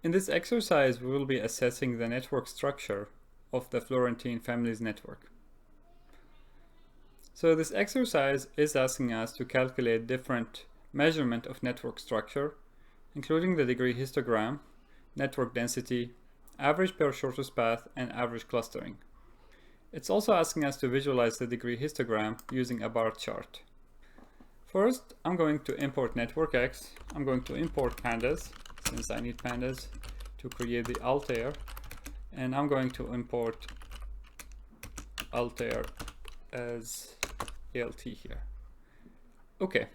In this exercise, we will be assessing the network structure of the Florentine family's network. So this exercise is asking us to calculate different measurement of network structure, including the degree histogram, network density, average per shortest path, and average clustering. It's also asking us to visualize the degree histogram using a bar chart. First, I'm going to import network X. I'm going to import pandas, since I need pandas to create the Altair, and I'm going to import Altair as ALT here. Okay.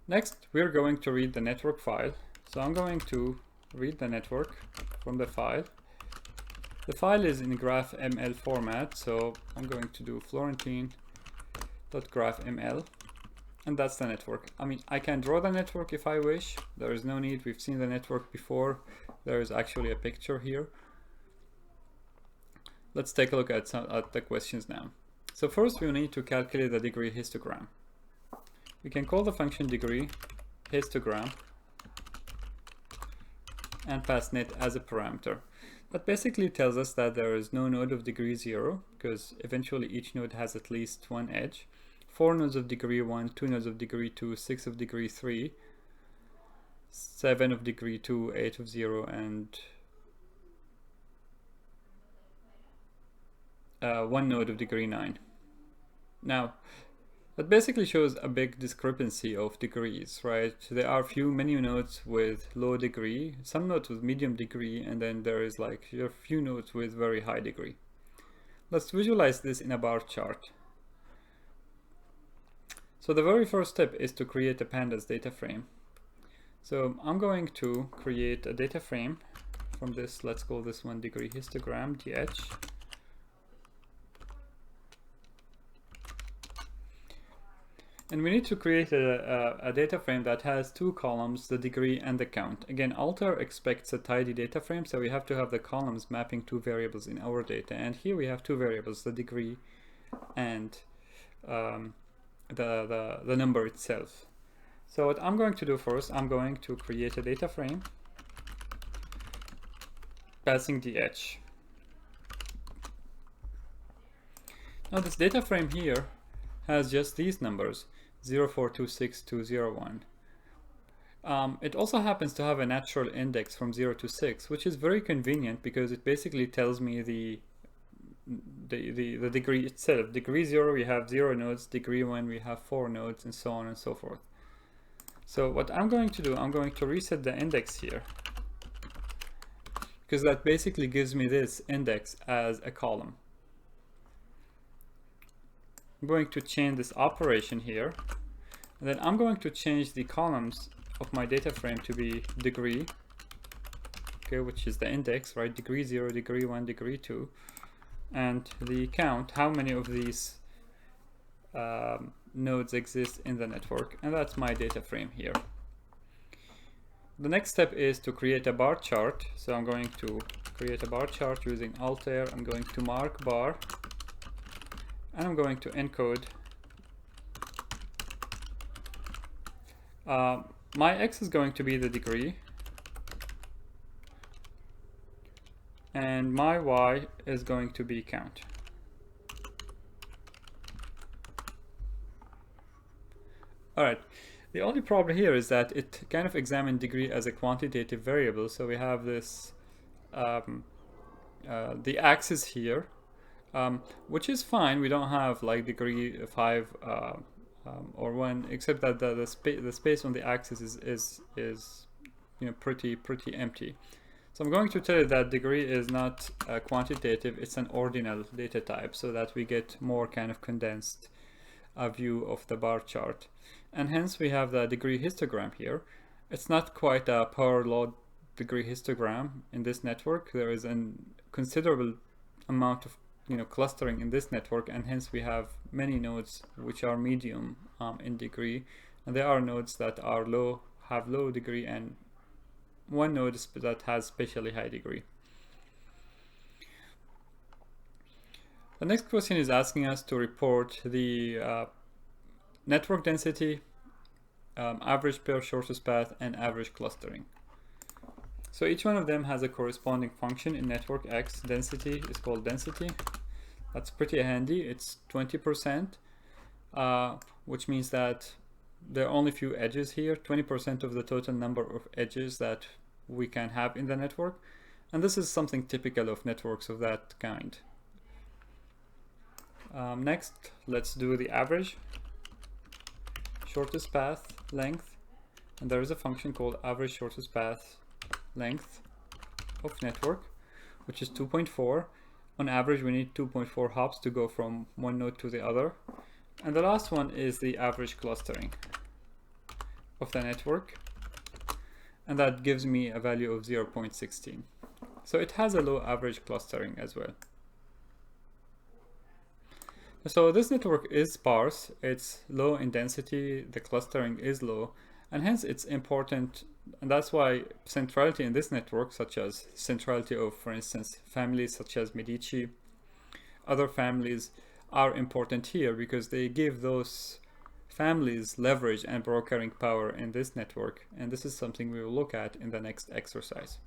Next, we're going to read the network file. So I'm going to read the network from the file. The file is in graphml format, so I'm going to do florentine.graphml. And that's the network. I mean, I can draw the network if I wish. There is no need. We've seen the network before. There is actually a picture here. Let's take a look at the questions now. So first we need to calculate the degree histogram. We can call the function degree histogram and pass net as a parameter. That basically tells us that there is no node of degree 0, because eventually each node has at least one edge. 4 nodes of degree 1, 2 nodes of degree 2, 6 of degree 3, 7 of degree 2, 8 of 0, and 1 node of degree 9. Now, that basically shows a big discrepancy of degrees, right? There are many nodes with low degree, some nodes with medium degree, and then there is like a few nodes with very high degree. Let's visualize this in a bar chart. So the very first step is to create a pandas data frame. So I'm going to create a data frame from this. Let's call this one degree histogram, DH. And we need to create a data frame that has 2 columns, the degree and the count. Again, Altair expects a tidy data frame, so we have to have the columns mapping 2 variables in our data. And here we have 2 variables, the degree and the number itself. So what I'm going to do first, I'm going to create a data frame passing DH. Now this data frame here has just these numbers, 0426201. It also happens to have a natural index from 0 to 6, which is very convenient because it basically tells me the degree itself. Degree 0 we have 0 nodes, degree 1 we have 4 nodes, and so on and so forth. So what I'm going to do, I'm going to reset the index here, because that basically gives me this index as a column. I'm going to change this operation here, and then I'm going to change the columns of my data frame to be degree, okay, which is the index, right? Degree 0, degree 1, degree 2, and the count, how many of these nodes exist in the network, and that's my data frame here. The next step is to create a bar chart. So I'm going to create a bar chart using Altair. I'm going to mark bar, and I'm going to encode my X is going to be the degree, and my Y is going to be count. Alright, the only problem here is that it kind of examined degree as a quantitative variable, so we have this the axis here, which is fine. We don't have like degree 5 or 1, except that the space on the axis is pretty empty. So I'm going to tell you that degree is not quantitative, it's an ordinal data type, so that we get more kind of condensed view of the bar chart. And hence we have the degree histogram here. It's not quite a power law degree histogram in this network. There is a considerable amount of clustering in this network, and hence we have many nodes which are medium in degree, and there are nodes that are have low degree, and one node that has especially high degree. The next question is asking us to report the network density, average per shortest path, and average clustering. So each one of them has a corresponding function in network X. Density is called density. That's pretty handy. It's 20%, which means that there are only few edges here, 20% of the total number of edges that we can have in the network. And this is something typical of networks of that kind. Next, let's do the average shortest path length. And there is a function called average shortest path length of network, which is 2.4. On average, we need 2.4 hops to go from one node to the other. And the last one is the average clustering of the network. And that gives me a value of 0.16. So it has a low average clustering as well. So this network is sparse, it's low in density, the clustering is low, and hence it's important, and that's why centrality in this network, such as centrality of, for instance, families such as Medici, other families are important here because they give those families leverage and brokering power in this network, and this is something we will look at in the next exercise.